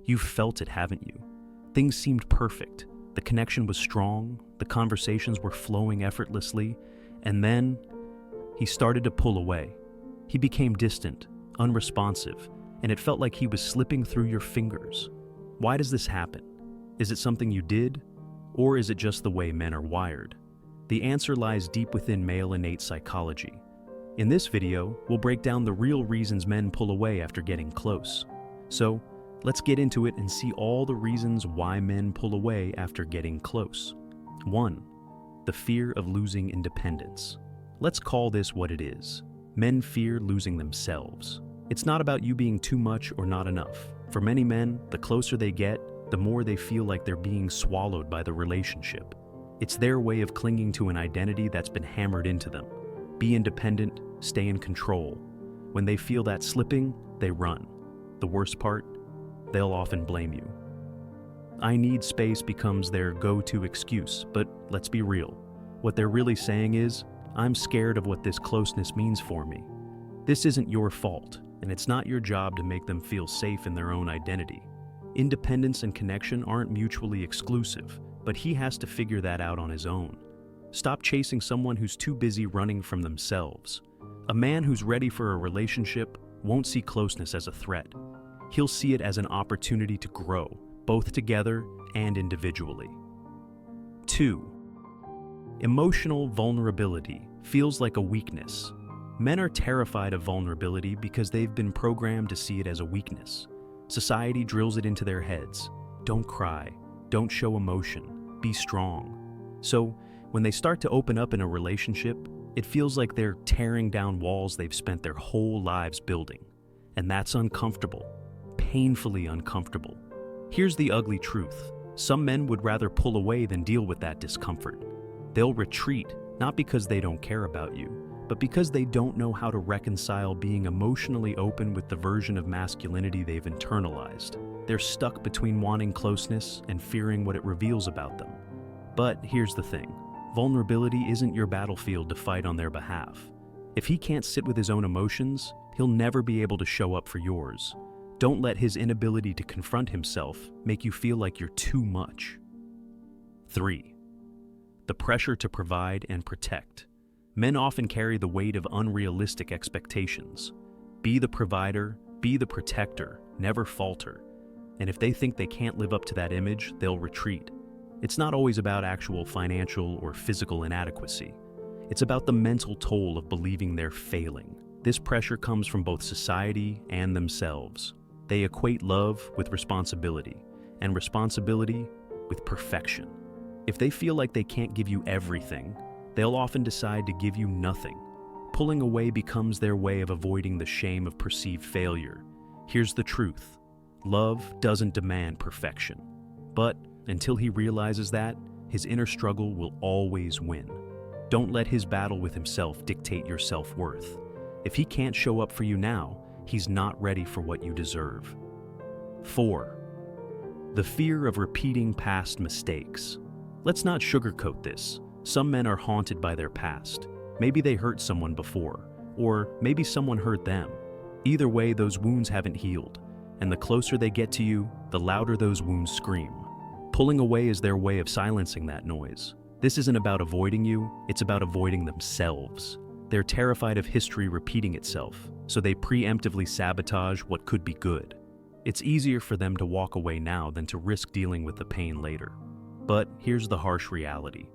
You've felt it, haven't you? Things seemed perfect. The connection was strong, the conversations were flowing effortlessly, and then he started to pull away. He became distant, unresponsive, and it felt like he was slipping through your fingers. Why does this happen? Is it something you did, or is it just the way men are wired? The answer lies deep within male innate psychology. In this video, we'll break down the real reasons men pull away after getting close. So, let's get into it and see all the reasons why men pull away after getting close. 1. The fear of losing independence. Let's call this what it is. Men fear losing themselves. It's not about you being too much or not enough. For many men, the closer they get, the more they feel like they're being swallowed by the relationship. It's their way of clinging to an identity that's been hammered into them. Be independent, stay in control. When they feel that slipping, they run. The worst part? They'll often blame you. I need space becomes their go-to excuse, but let's be real. What they're really saying is, I'm scared of what this closeness means for me. This isn't your fault, and it's not your job to make them feel safe in their own identity. Independence and connection aren't mutually exclusive, but he has to figure that out on his own. Stop chasing someone who's too busy running from themselves. A man who's ready for a relationship won't see closeness as a threat. He'll see it as an opportunity to grow, both together and individually. 2. Emotional vulnerability feels like a weakness. Men are terrified of vulnerability because they've been programmed to see it as a weakness. Society drills it into their heads. Don't cry, don't show emotion, be strong. So, when they start to open up in a relationship, it feels like they're tearing down walls they've spent their whole lives building. And that's uncomfortable, painfully uncomfortable. Here's the ugly truth. Some men would rather pull away than deal with that discomfort. They'll retreat, not because they don't care about you, but because they don't know how to reconcile being emotionally open with the version of masculinity they've internalized. They're stuck between wanting closeness and fearing what it reveals about them. But here's the thing. Vulnerability isn't your battlefield to fight on their behalf. If he can't sit with his own emotions, he'll never be able to show up for yours. Don't let his inability to confront himself make you feel like you're too much. 3. The pressure to provide and protect. Men often carry the weight of unrealistic expectations. Be the provider, be the protector, never falter. And if they think they can't live up to that image, they'll retreat. It's not always about actual financial or physical inadequacy. It's about the mental toll of believing they're failing. This pressure comes from both society and themselves. They equate love with responsibility, and responsibility with perfection. If they feel like they can't give you everything, they'll often decide to give you nothing. Pulling away becomes their way of avoiding the shame of perceived failure. Here's the truth. Love doesn't demand perfection. But until he realizes that, his inner struggle will always win. Don't let his battle with himself dictate your self-worth. If he can't show up for you now, he's not ready for what you deserve. 4. The fear of repeating past mistakes. Let's not sugarcoat this. Some men are haunted by their past. Maybe they hurt someone before, or maybe someone hurt them. Either way, those wounds haven't healed, and the closer they get to you, the louder those wounds scream. Pulling away is their way of silencing that noise. This isn't about avoiding you, it's about avoiding themselves. They're terrified of history repeating itself, so they preemptively sabotage what could be good. It's easier for them to walk away now than to risk dealing with the pain later. But here's the harsh reality.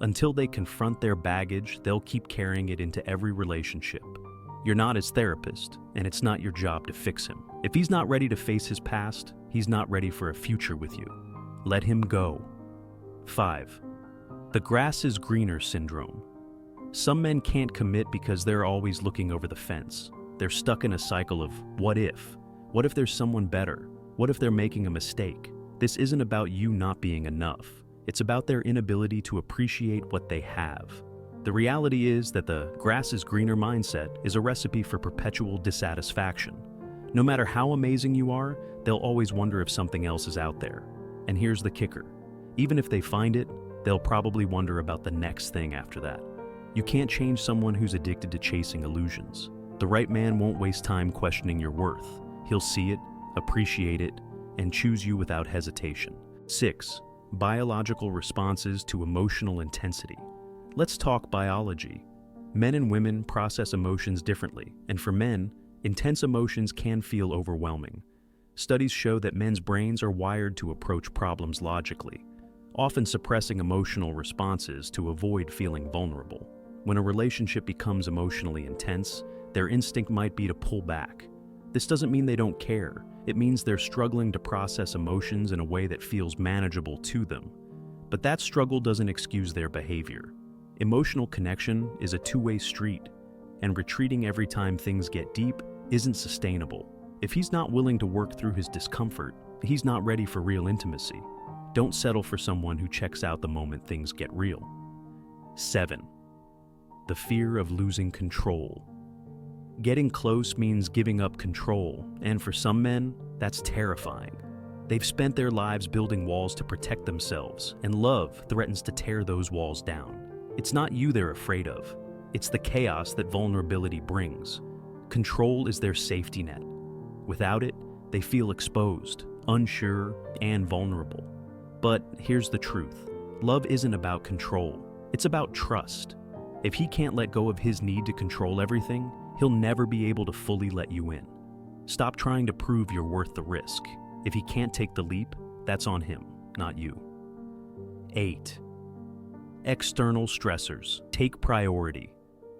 Until they confront their baggage, they'll keep carrying it into every relationship. You're not his therapist, and it's not your job to fix him. If he's not ready to face his past, he's not ready for a future with you. Let him go. 5. The grass is greener syndrome. Some men can't commit because they're always looking over the fence. They're stuck in a cycle of what if? What if there's someone better? What if they're making a mistake? This isn't about you not being enough. It's about their inability to appreciate what they have. The reality is that the grass is greener mindset is a recipe for perpetual dissatisfaction. No matter how amazing you are, they'll always wonder if something else is out there. And here's the kicker. Even if they find it, they'll probably wonder about the next thing after that. You can't change someone who's addicted to chasing illusions. The right man won't waste time questioning your worth. He'll see it, appreciate it, and choose you without hesitation. 6. Biological responses to emotional intensity. Let's talk biology. Men and women process emotions differently, and for men, intense emotions can feel overwhelming. Studies show that men's brains are wired to approach problems logically, often suppressing emotional responses to avoid feeling vulnerable. When a relationship becomes emotionally intense, their instinct might be to pull back. This doesn't mean they don't care. It means they're struggling to process emotions in a way that feels manageable to them. But that struggle doesn't excuse their behavior. Emotional connection is a two-way street, and retreating every time things get deep isn't sustainable. If he's not willing to work through his discomfort, he's not ready for real intimacy. Don't settle for someone who checks out the moment things get real. 7. The fear of losing control. Getting close means giving up control, and for some men, that's terrifying. They've spent their lives building walls to protect themselves, and love threatens to tear those walls down. It's not you they're afraid of. It's the chaos that vulnerability brings. Control is their safety net. Without it, they feel exposed, unsure, and vulnerable. But here's the truth. Love isn't about control. It's about trust. If he can't let go of his need to control everything, he'll never be able to fully let you in. Stop trying to prove you're worth the risk. If he can't take the leap, that's on him, not you. 8. External stressors take priority.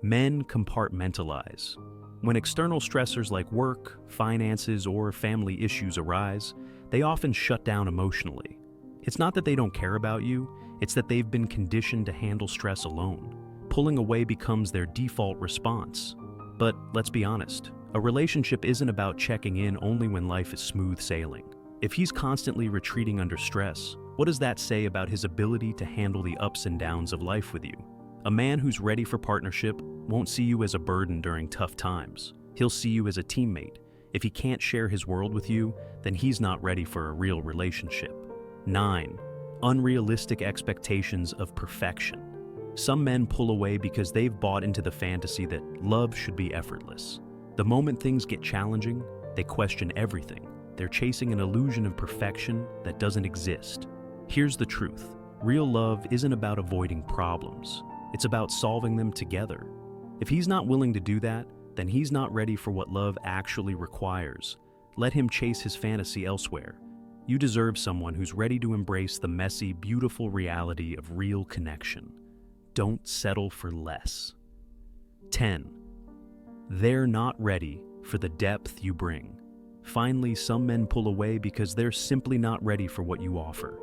Men compartmentalize. When external stressors like work, finances, or family issues arise, they often shut down emotionally. It's not that they don't care about you, it's that they've been conditioned to handle stress alone. Pulling away becomes their default response. But let's be honest, a relationship isn't about checking in only when life is smooth sailing. If he's constantly retreating under stress, what does that say about his ability to handle the ups and downs of life with you? A man who's ready for partnership won't see you as a burden during tough times. He'll see you as a teammate. If he can't share his world with you, then he's not ready for a real relationship. 9. Unrealistic expectations of perfection. Some men pull away because they've bought into the fantasy that love should be effortless. The moment things get challenging, they question everything. They're chasing an illusion of perfection that doesn't exist. Here's the truth. Real love isn't about avoiding problems. It's about solving them together. If he's not willing to do that, then he's not ready for what love actually requires. Let him chase his fantasy elsewhere. You deserve someone who's ready to embrace the messy, beautiful reality of real connection. Don't settle for less. 10. They're not ready for the depth you bring. Finally, some men pull away because they're simply not ready for what you offer.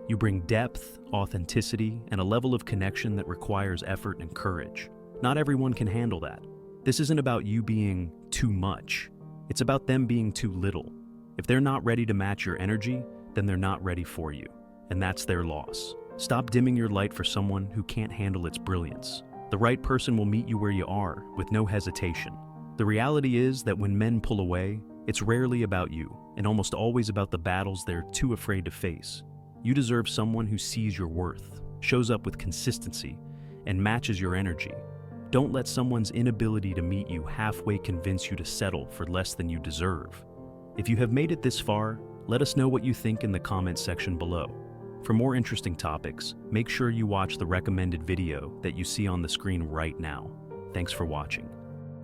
You bring depth, authenticity, and a level of connection that requires effort and courage. Not everyone can handle that. This isn't about you being too much. It's about them being too little. If they're not ready to match your energy, then they're not ready for you, and that's their loss. Stop dimming your light for someone who can't handle its brilliance. The right person will meet you where you are, with no hesitation. The reality is that when men pull away, it's rarely about you, and almost always about the battles they're too afraid to face. You deserve someone who sees your worth, shows up with consistency, and matches your energy. Don't let someone's inability to meet you halfway convince you to settle for less than you deserve. If you have made it this far, let us know what you think in the comments section below. For more interesting topics, make sure you watch the recommended video that you see on the screen right now. Thanks for watching.